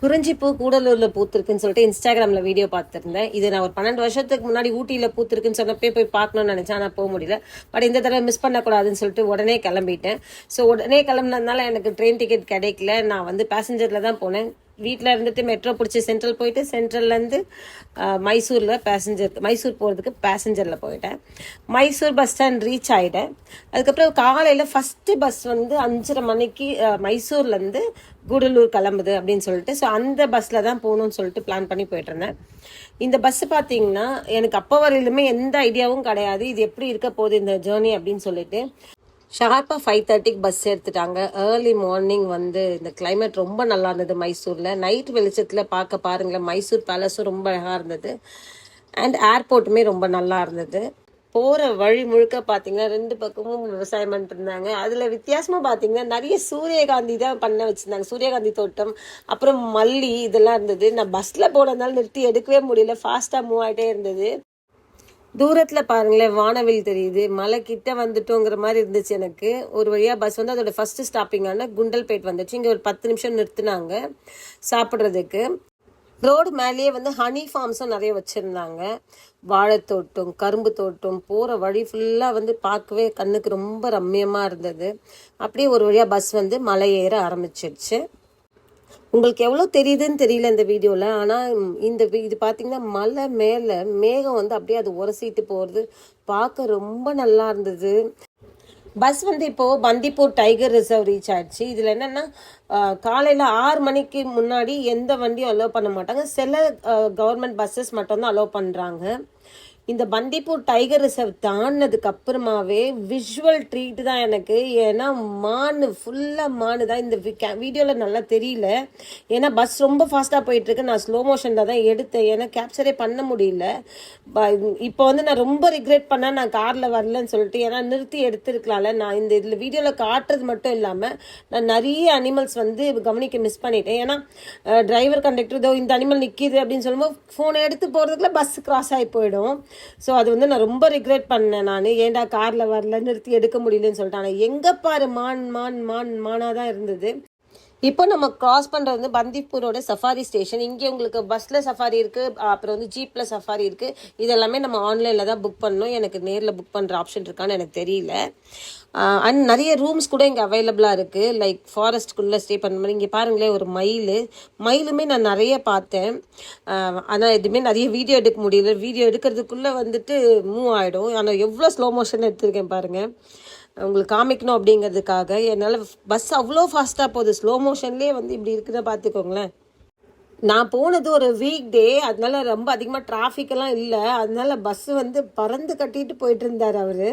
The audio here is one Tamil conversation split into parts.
குறிஞ்சிப்பூ கூடலூர்ல பூத்திருக்குன்னு சொல்லிட்டு இன்ஸ்டாகிராம்ல வீடியோ பார்த்துருந்தேன். இது நான் ஒரு 12 வருஷத்துக்கு முன்னாடி ஊட்டியில பூத்திருக்குன்னு சொன்னப்பே போய் பார்க்கணும்னு நினைச்சேன். ஆனால் போக முடியல. பட் இந்த தடவை மிஸ் பண்ணக்கூடாதுன்னு சொல்லிட்டு உடனே கிளம்பிட்டேன். ஸோ உடனே கிளம்புனதுனால எனக்கு ட்ரெயின் டிக்கெட் கிடைக்கல. நான் வந்து பேசஞ்சர்ல தான் போனேன். வீட்டில் இருந்துட்டு மெட்ரோ பிடிச்சி சென்ட்ரல் போயிட்டு சென்ட்ரல்லேருந்து மைசூர் போகிறதுக்கு பேசஞ்சரில் போயிட்டேன். மைசூர் பஸ் ஸ்டாண்ட் ரீச் ஆகிட்டேன். அதுக்கப்புறம் காலையில் ஃபஸ்ட்டு பஸ் வந்து 5:30 மணிக்கு மைசூர்லேருந்து கூடலூர் கிளம்புது அப்படின்னு சொல்லிட்டு, ஸோ அந்த பஸ்ஸில் தான் போகணும்னு சொல்லிட்டு பிளான் பண்ணி போயிட்டு இருந்தேன். இந்த பஸ்ஸு பார்த்தீங்கன்னா எனக்கு அப்போ வரையிலுமே எந்த ஐடியாவும் கிடையாது இது எப்படி இருக்க போகுது இந்த ஜேர்னி அப்படின்னு சொல்லிட்டு. ஷார்ப்பாக 5:30 பஸ் எடுத்துட்டாங்க. ஏர்லி மார்னிங் வந்து இந்த கிளைமேட் ரொம்ப நல்லா இருந்தது மைசூரில். நைட் வெளிச்சத்தில் பார்க்க பாருங்களேன், மைசூர் பேலஸும் ரொம்ப அழகாக இருந்தது. அண்ட் ஏர்போர்ட்டுமே ரொம்ப நல்லா இருந்தது. போகிற வழி முழுக்க பார்த்தீங்கன்னா 2 பக்கமும் விவசாயம் பண்ணிட்டு இருந்தாங்க. அதில் வித்தியாசமாக பார்த்தீங்கன்னா நிறைய சூரியகாந்தி தான் பண்ண வச்சுருந்தாங்க. சூரியகாந்தி தோட்டம், அப்புறம் மல்லி இதெல்லாம் இருந்தது. நான் பஸ்ஸில் போனதுனால நிறுத்தி எடுக்கவே முடியல, ஃபாஸ்ட்டாக மூவ் ஆகிட்டே இருந்தது. தூரத்தில் பாருங்களேன் வானவில் தெரியுது. மலை கிட்ட வந்துட்டோங்கிற மாதிரி இருந்துச்சு எனக்கு. ஒரு வழியாக பஸ் வந்து அதோட ஃபர்ஸ்ட் ஸ்டாப்பிங்கான குண்டல்பேட் வந்துச்சு. இங்கே ஒரு 10 நிமிஷம் நிறுத்தினாங்க சாப்பிட்றதுக்கு. ரோடு மேலேயே வந்து ஹனி ஃபார்ம்ஸும் நிறைய வச்சுருந்தாங்க. வாழைத்தோட்டம், கரும்பு தோட்டம், போகிற வழி ஃபுல்லாக வந்து பார்க்கவே கண்ணுக்கு ரொம்ப ரம்மியமாக இருந்தது. அப்படியே ஒரு வழியாக பஸ் வந்து மலை ஏற ஆரம்பிச்சிடுச்சு. உங்களுக்கு எவ்வளோ தெரியுதுன்னு தெரியல இந்த வீடியோவில். ஆனால் இது பார்த்தீங்கன்னா மலை மேலே மேகம் வந்து அப்படியே அது உரசிட்டு போகிறது பார்க்க ரொம்ப நல்லா இருந்தது. பஸ் வந்து இப்போது பந்திப்பூர் டைகர் ரிசர்வ் ரீச் ஆயிடுச்சு. இதில் என்னென்னா காலையில் 6 மணிக்கு முன்னாடி எந்த வண்டியும் அலோவ் பண்ண மாட்டாங்க. சில கவர்மெண்ட் பஸ்ஸஸ் மட்டும்தான் அலோவ் பண்ணுறாங்க. இந்த பந்திப்பூர் டைகர் ரிசர்வ் தாண்டினதுக்கு அப்புறமாவே விஷுவல் ட்ரீட் தான் எனக்கு. ஏன்னா ஃபுல்லாக மானு தான். இந்த வீடியோவில் நல்லா தெரியல, ஏன்னா பஸ் ரொம்ப ஃபாஸ்ட்டாக போயிட்டுருக்கு. நான் ஸ்லோ மோஷனில் தான் எடுத்தேன், ஏன்னா கேப்சரே பண்ண முடியல. இப்போ வந்து நான் ரொம்ப ரிக்ரெட் பண்ணேன் நான் காரில் வரலன்னு சொல்லிட்டு. ஏன்னா நிறுத்தி எடுத்துருக்கலாம்ல. நான் இதில் வீடியோவில் காட்டுறது மட்டும் இல்லாமல் நான் நிறைய அனிமல்ஸ் வந்து கவனிக்க மிஸ் பண்ணிட்டேன். ஏன்னா டிரைவர் கண்டக்டர் இதோ இந்த அனிமல் நிற்கிது அப்படின்னு சொல்லும்போது ஃபோனை எடுத்து போகிறதுக்குள்ள பஸ் கிராஸ் ஆகி போயிடும். ஸோ அது வந்து நான் ரொம்ப ரிக்ரெட் பண்ணேன். நான் ஏன்டா காரில் வரல, நிறுத்தி எடுக்க முடியலன்னு சொல்லிட்டு. ஆனால் எங்கே பாரு மானாக தான் இருந்தது. இப்போ நம்ம கிராஸ் பண்ணுறது வந்து பந்திப்பூரோட சஃபாரி ஸ்டேஷன். இங்கே உங்களுக்கு பஸ்ஸில் சஃபாரி இருக்குது, அப்புறம் வந்து ஜீப்பில் சஃபாரி இருக்குது. இதெல்லாமே நம்ம ஆன்லைனில் தான் புக் பண்ணணும். எனக்கு நேரில் புக் பண்ணுற ஆப்ஷன் இருக்கான்னு எனக்கு தெரியல. அண்ட் நிறைய ரூம்ஸ் கூட இங்கே அவைலபிளாக இருக்குது. லைக் ஃபாரஸ்ட்குள்ளே ஸ்டே பண்ண மாதிரி. இங்கே பாருங்களேன் ஒரு மயிலுமே நான் நிறைய பார்த்தேன். ஆனால் எதுவுமே நிறைய வீடியோ எடுக்க முடியல. வீடியோ எடுக்கிறதுக்குள்ளே வந்துட்டு மூவ் ஆகிடும். ஆனால் எவ்வளோ ஸ்லோ மோஷன் எடுத்திருக்கேன் பாருங்கள், உங்களுக்கு காமிக்கணும் அப்படிங்கிறதுக்காக. என்னால் பஸ் அவ்வளோ ஃபாஸ்ட்டாக போகுது, ஸ்லோ மோஷன்லேயே வந்து இப்படி இருக்குதுன்னு பார்த்துக்கோங்களேன். நான் போனது ஒரு வீக் டே, அதனால ரொம்ப அதிகமாக டிராஃபிக்கெல்லாம் இல்லை. அதனால பஸ்ஸு வந்து பறந்து கட்டிட்டு போயிட்டு இருந்தார் அவர்.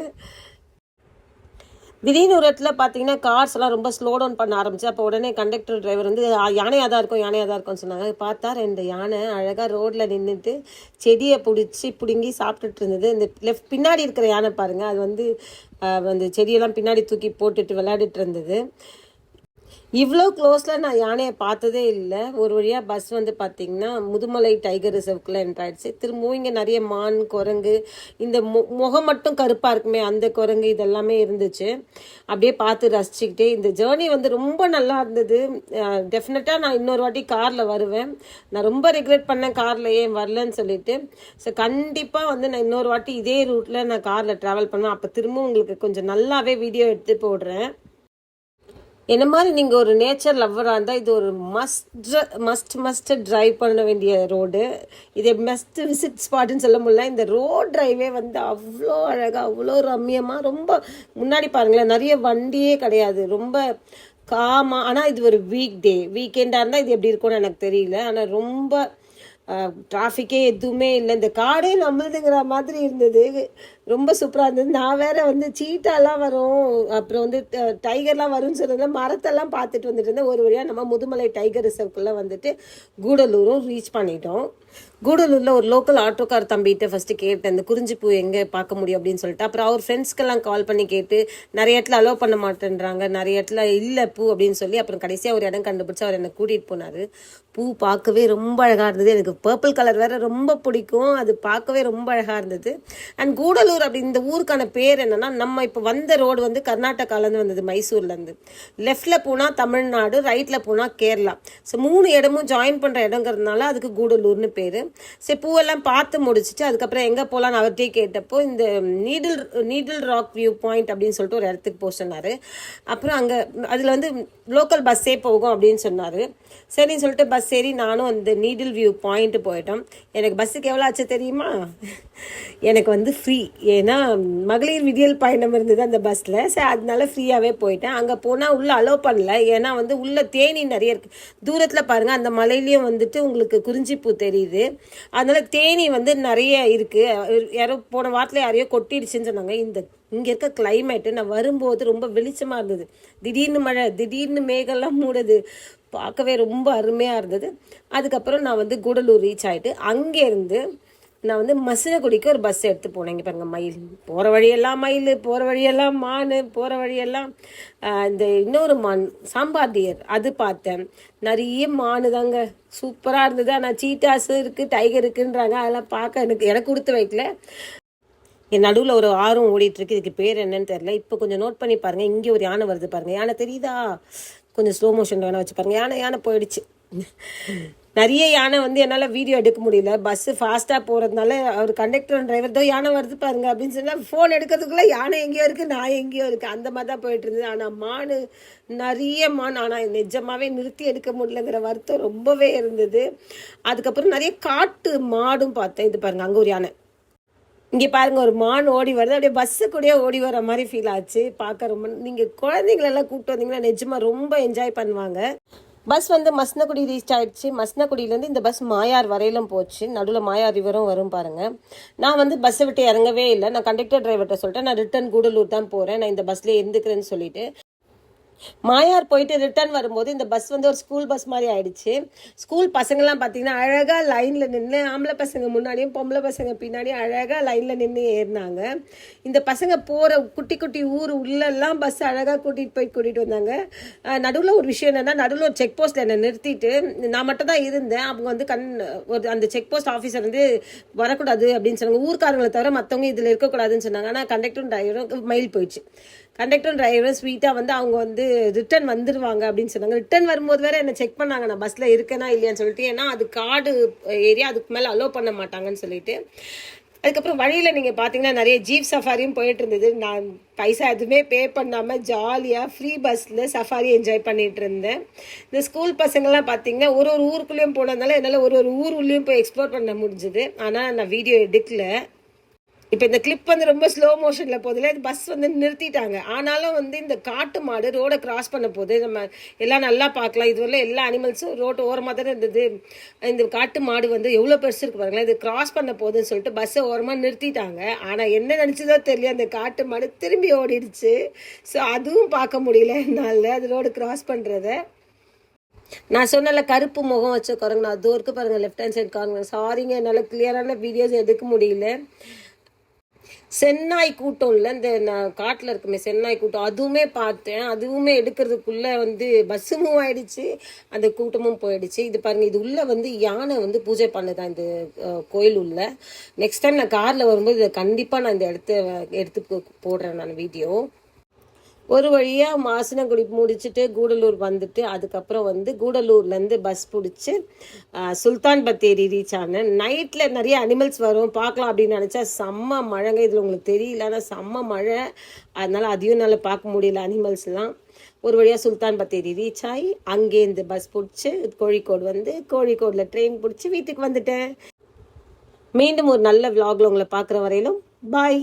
திடீர்னு ஒரு இடத்துல பார்த்தீங்கன்னா கார்ஸ் எல்லாம் ரொம்ப ஸ்லோ டவுன் பண்ண ஆரம்பிச்சு. அப்போ உடனே கண்டக்டர் டிரைவர் வந்து யானையாக தான் இருக்கும்னு சொன்னாங்க. பார்த்தா 2 யானை அழகாக ரோட்டில் நின்றுட்டு செடியை பிடுங்கி சாப்பிட்டுட்டு இருந்தது. இந்த பின்னாடி இருக்கிற யானை பாருங்கள், அது வந்து அந்த செடியெல்லாம் பின்னாடி தூக்கி போட்டுட்டு விளையாடிட்டு இருந்தது. இவ்வளோ க்ளோஸில் நான் யானையை பார்த்ததே இல்லை. ஒரு வழியாக பஸ் வந்து பார்த்திங்கன்னா முதுமலை டைகர் ரிசர்வ்க்குள்ளே என்ட்ராயிடுச்சு. திரும்பவும் இங்கே நிறைய மான், குரங்கு, இந்த முகம் மட்டும் கருப்பாக இருக்குமே அந்த குரங்கு இதெல்லாமே இருந்துச்சு. அப்படியே பார்த்து ரசிச்சுக்கிட்டே இந்த ஜேர்னி வந்து ரொம்ப நல்லா இருந்தது. டெஃபினட்டாக நான் இன்னொரு வாட்டி காரில் வருவேன். நான் ரொம்ப ரிக்ரெட் பண்ணேன் காரில் ஏன் வரலன்னு சொல்லிட்டு. ஸோ கண்டிப்பாக வந்து நான் இன்னொரு வாட்டி இதே ரூட்டில் நான் காரில் ட்ராவல் பண்ணுவேன். அப்போ திரும்பவும் உங்களுக்கு கொஞ்சம் நல்லாவே வீடியோ எடுத்து போடுறேன். என்ன மாதிரி நீங்கள் ஒரு நேச்சர் லவ்வராக இருந்தால் இது ஒரு மஸ்ட் ட்ரைவ் பண்ண வேண்டிய ரோடு. இது மஸ்ட் விசிட் ஸ்பாட்டுன்னு சொல்ல முடியல. இந்த ரோட் ட்ரைவே வந்து அவ்வளோ அழகாக, அவ்வளோ ரம்மியமாக, ரொம்ப முன்னாடி பாருங்களேன் நிறைய வண்டியே கிடையாது, ரொம்ப காமாக. ஆனால் இது ஒரு வீக்கெண்டாக இருந்தால் இது எப்படி இருக்கும்னு எனக்கு தெரியல. ஆனால் ரொம்ப டிராஃபிக்கே எதுவுமே இல்லை. இந்த காடே நம்மளுதுங்கிற மாதிரி இருந்தது. ரொம்ப சூப்பராக இருந்தது. நான் வேறு வந்து சீட்டாலாம் வரும், அப்புறம் வந்து டைகர்லாம் வரும்னு சொன்னதில் மரத்தெல்லாம் பார்த்துட்டு வந்துட்டு இருந்தேன். ஒரு வழியாக நம்ம முதுமலை டைகர் ரிசர்வ்க்குள்ளே வந்துட்டு கூடலூரும் ரீச் பண்ணிட்டோம். கூடலூரில் ஒரு லோக்கல் ஆட்டோக்கார் தம்பிகிட்ட ஃபஸ்ட்டு கேட்டேன் இந்த குறிஞ்சிப்பூ எங்கே பார்க்க முடியும் அப்படின்னு சொல்லிட்டு. அப்புறம் அவர் ஃப்ரெண்ட்ஸ்க்கெல்லாம் கால் பண்ணி கேட்டு நிறைய இடத்துல அலோவ் பண்ண மாட்டேன்றாங்க, நிறைய இடத்துல இல்லை பூ அப்படின்னு சொல்லி. அப்புறம் கடைசியாக ஒரு இடம் கண்டுபிடிச்சி அவர் என்னை கூட்டிகிட்டு போனார். பூ பார்க்கவே ரொம்ப அழகாக இருந்தது. எனக்கு பர்பிள் கலர் வேறு ரொம்ப பிடிக்கும். அது பார்க்கவே ரொம்ப அழகாக இருந்தது. அண்ட் கூடலூர் அப்படி இந்த ஊருக்கான பேர் என்னென்னா, நம்ம இப்போ வந்த ரோடு வந்து கர்நாடகாலேருந்து வந்தது, மைசூர்லேருந்து. லெஃப்டில் போனால் தமிழ்நாடு, ரைட்டில் போனால் கேரளா. ஸோ 3 இடமும் ஜாயின் பண்ணுற இடங்கிறதுனால அதுக்கு கூடலூர்னு பேர். சரி, பூவெல்லாம் பார்த்து முடிச்சுட்டு அதுக்கப்புறம் எங்கே போகலான்னு அவர்கிட்டே கேட்டப்போ இந்த நீடில் ராக் வியூ பாயிண்ட் அப்படின்னு சொல்லிட்டு ஒரு இடத்துக்கு போக சொன்னார். அப்புறம் அங்கே அதில் வந்து லோக்கல் பஸ்ஸே போகும் அப்படின்னு சொன்னார். சரின்னு சொல்லிட்டு பஸ் ஏறி நானும் அந்த நீடில் வியூ பாயிண்ட்டு போயிட்டோம். எனக்கு பஸ்ஸுக்கு எவ்வளோ ஆச்சு தெரியுமா? எனக்கு வந்து ஃப்ரீ. ஏன்னா மகளிர் விடியல் பயணம் இருந்தது அந்த பஸ்ஸில். சரி, அதனால ஃப்ரீயாகவே போயிட்டேன். அங்கே போனால் உள்ளே அலோவ் பண்ணல. ஏன்னா வந்து உள்ளே தேனி நிறைய இருக்குது. தூரத்தில் பாருங்கள், அந்த மலையிலையும் வந்துட்டு உங்களுக்கு குறிஞ்சிப்பூ தெரியுது. அதனால தேனி வந்து நிறைய இருக்குது. யாரோ போன வாரத்தில் யாரையோ கொட்டிடுச்சுன்னு சொன்னாங்க. இங்கே இருக்க கிளைமேட்டு நான் வரும்போது ரொம்ப வெளிச்சமாக இருந்தது. திடீர்னு மழை, திடீர்னு மேகெல்லாம் மூடுது. பார்க்கவே ரொம்ப அருமையாக இருந்தது. அதுக்கப்புறம் நான் வந்து கூடலூர் ரீச் ஆகிட்டு அங்கேருந்து நான் வந்து மசினகுடிக்கு ஒரு பஸ் எடுத்து போனேன். இங்கே பாருங்கள், மயில் போகிற வழியெல்லாம், மயில் போகிற வழியெல்லாம், மான் போகிற வழியெல்லாம். இந்த இன்னொரு மான் சாம்பார் டியர் அது பார்த்தேன். நிறைய மானு தாங்க, சூப்பராக இருந்தது. ஆனால் சீட்டாஸு இருக்குது, டைகர் இருக்குன்றாங்க. அதெல்லாம் பார்க்க எனக்கு கொடுத்து வைக்கல. என் நடுவில் ஒரு ஆறும் ஓடிட்டுருக்கு. இதுக்கு பேர் என்னன்னு தெரில. இப்போ கொஞ்சம் நோட் பண்ணி பாருங்கள். இங்கே ஒரு யானை வருது பாருங்கள். யானை தெரியுதா? கொஞ்சம் ஸ்லோ மோஷன் வேணால் வச்சு பாருங்கள். யானை போயிடுச்சு. நிறைய யானை வந்து என்னால் வீடியோ எடுக்க முடியல. பஸ்ஸு ஃபாஸ்ட்டாக போகிறதுனால அவர் கண்டக்டர் டிரைவர் தான் யானை வருது பாருங்க அப்படின்னு சொன்னால் ஃபோன் எடுக்கிறதுக்குள்ளே யானை எங்கேயோ இருக்குது, நான் எங்கேயோ இருக்குது. அந்த மாதிரி தான் போயிட்டு இருந்தது. ஆனால் மான், நிறைய மான். ஆனால் நிஜமாகவே நிறுத்தி எடுக்க முடியலங்கிற வருத்தம் ரொம்பவே இருந்தது. அதுக்கப்புறம் நிறைய காட்டு மாடும் பார்த்தேன். இது பாருங்கள், அங்கே ஒரு யானை. இங்கே பாருங்கள், ஒரு மான் ஓடி வருது. அப்படியே பஸ்ஸு கூடயே ஓடி வர மாதிரி ஃபீல் ஆச்சு. பார்க்க ரொம்ப, நீங்கள் குழந்தைங்களெல்லாம் கூப்பிட்டு வந்தீங்கன்னா நிஜமாக ரொம்ப என்ஜாய் பண்ணுவாங்க. பஸ் வந்து மசனகுடி ரீச் ஆகிடுச்சு. மசனகுடியிலேருந்து இந்த பஸ் மாயார் வரையிலும் போச்சு. நடுவில் மாயார் ரிவரும் வரும் பாருங்கள். நான் வந்து பஸ்ஸை விட்டு இறங்கவே இல்லை. நான் கண்டக்டர் டிரைவர்கிட்ட சொல்லிட்டேன், நான் ரிட்டன் கூடலூர் தான் போகிறேன், நான் இந்த பஸ்லேயே இருந்துக்கிறேன்னு சொல்லிட்டு. மாயார் போயிட்டு ரிட்டர்ன் வரும்போது இந்த பஸ் வந்து ஒரு ஸ்கூல் பஸ் மாதிரி ஆயிடுச்சு. ஸ்கூல் பசங்கள்லாம் பார்த்தீங்கன்னா அழகாக லைனில் நின்று, ஆம்பளை பசங்க முன்னாடியும் பொம்பளை பசங்க பின்னாடியும் அழகாக லைனில் நின்று ஏறினாங்க. இந்த பசங்க போகிற குட்டி குட்டி ஊர் உள்ளெல்லாம் பஸ் அழகாக கூட்டிகிட்டு வந்தாங்க. நடுவில் ஒரு விஷயம் என்னென்னா, நடுவில் ஒரு செக் போஸ்ட்டில் என்னை நிறுத்திட்டு, நான் மட்டும் தான் இருந்தேன். அவங்க வந்து அந்த செக் போஸ்ட் ஆஃபீஸர் வந்து வரக்கூடாது அப்படின்னு சொன்னாங்க. ஊர்க்காரங்களை தவிர மற்றவங்க இதில் இருக்கக்கூடாதுன்னு சொன்னாங்க. ஆனால் கண்டக்டரும் டிரைவரும் மெயில் போயிடுச்சு. கண்டக்டரும் டிரைவரும் ஸ்வீட்டாக வந்து அவங்க வந்து ரிட்டர்ன் வந்துடுவாங்க அப்படின்னு சொன்னாங்க. ரிட்டர்ன் வரும்போது வேறு என்னை செக் பண்ணாங்க, நான் பஸ்ஸில் இருக்கேனா இல்லையான்னு சொல்லிட்டு. ஏன்னா அது காடு ஏரியா, அதுக்கு மேலே அலோவ் பண்ண மாட்டாங்கன்னு சொல்லிட்டு. அதுக்கப்புறம் வழியில் நீங்கள் பார்த்தீங்கன்னா நிறைய ஜீப் சஃபாரியும் போயிட்டு இருந்தது. நான் பைசா எதுவுமே பே பண்ணாமல் ஜாலியாக ஃப்ரீ பஸ்ஸில் சஃபாரி என்ஜாய் பண்ணிகிட்டு இருந்தேன். இந்த ஸ்கூல் பசங்கள்லாம் பார்த்தீங்கன்னா ஒரு ஊருக்குள்ளேயும் போனதுனால என்னால் ஒரு ஊர் உள்ளேயும் போய் எக்ஸ்ப்ளோர் பண்ண முடிஞ்சுது. ஆனால் நான் வீடியோ எடுக்கல. இப்போ இந்த கிளிப் வந்து ரொம்ப ஸ்லோ மோஷனில் போதில்ல, இது பஸ் வந்து நிறுத்திட்டாங்க. ஆனாலும் வந்து இந்த காட்டு மாடு ரோடை கிராஸ் பண்ண போது நம்ம எல்லாம் நல்லா பார்க்கலாம். இதுவரை எல்லா அனிமல்ஸும் ரோட்டு ஓரமாக தானே இருந்தது. இந்த காட்டு மாடு வந்து எவ்வளோ பெருசு இருக்கு பாருங்களேன். இது கிராஸ் பண்ண போகுதுன்னு சொல்லிட்டு பஸ்ஸை ஓரமாக நிறுத்திட்டாங்க. ஆனால் என்ன நினச்சதோ தெரியல, அந்த காட்டு மாடு திரும்பி ஓடிடுச்சு. ஸோ அதுவும் பார்க்க முடியல என்னால், அது ரோடு கிராஸ் பண்ணுறத. நான் சொன்னல கருப்பு முகம் வச்ச குரங்கு, அது இருக்கு பாருங்கள், லெஃப்ட் ஹேண்ட் சைட் கார்னர். சாரிங்க, என்னால் கிளியரான வீடியோஸ் எடுக்க முடியல. சென்னாய் கூட்டம் இல்லை, இந்த காட்டில் இருக்குமே சென்னாய் கூட்டம், அதுவுமே பார்த்தேன். அதுவுமே எடுக்கிறதுக்குள்ளே வந்து பஸ்ஸு மூவ் ஆகிடுச்சு, அந்த கூட்டமும் போயிடுச்சு. இது பாருங்கள், இது உள்ளே வந்து யானை வந்து பூஜை பண்ணுதான் இந்த கோயில் உள்ள. நெக்ஸ்ட் டைம் நான் காரில் வரும்போது இதை கண்டிப்பாக நான் இந்த எடுத்து போடுறேன் நான் வீடியோ. ஒரு வழியாக மாசினங்குடி முடிச்சுட்டு கூடலூர் வந்துட்டு, அதுக்கப்புறம் வந்து கூடலூர்லேருந்து பஸ் பிடிச்சி சுல்தான் பத்தேரி ரீச் ஆனேன். நைட்டில் நிறைய அனிமல்ஸ் வரும் பார்க்கலாம் அப்படின்னு நினச்சா செம்ம மழைங்க. இதில் உங்களுக்கு தெரியல, ஆனால் செம்ம மழை. அதனால் அதையும் என்னால் பார்க்க முடியல அனிமல்ஸ்லாம். ஒரு வழியாக சுல்தான் பத்தேரி ரீச் ஆகி அங்கேருந்து பஸ் பிடிச்சி கோழிக்கோடு வந்து கோழிக்கோடில் ட்ரெயின் பிடிச்சி வீட்டுக்கு வந்துட்டேன். மீண்டும் ஒரு நல்ல விலாகில் உங்களை பார்க்குற வரையிலும் பாய்.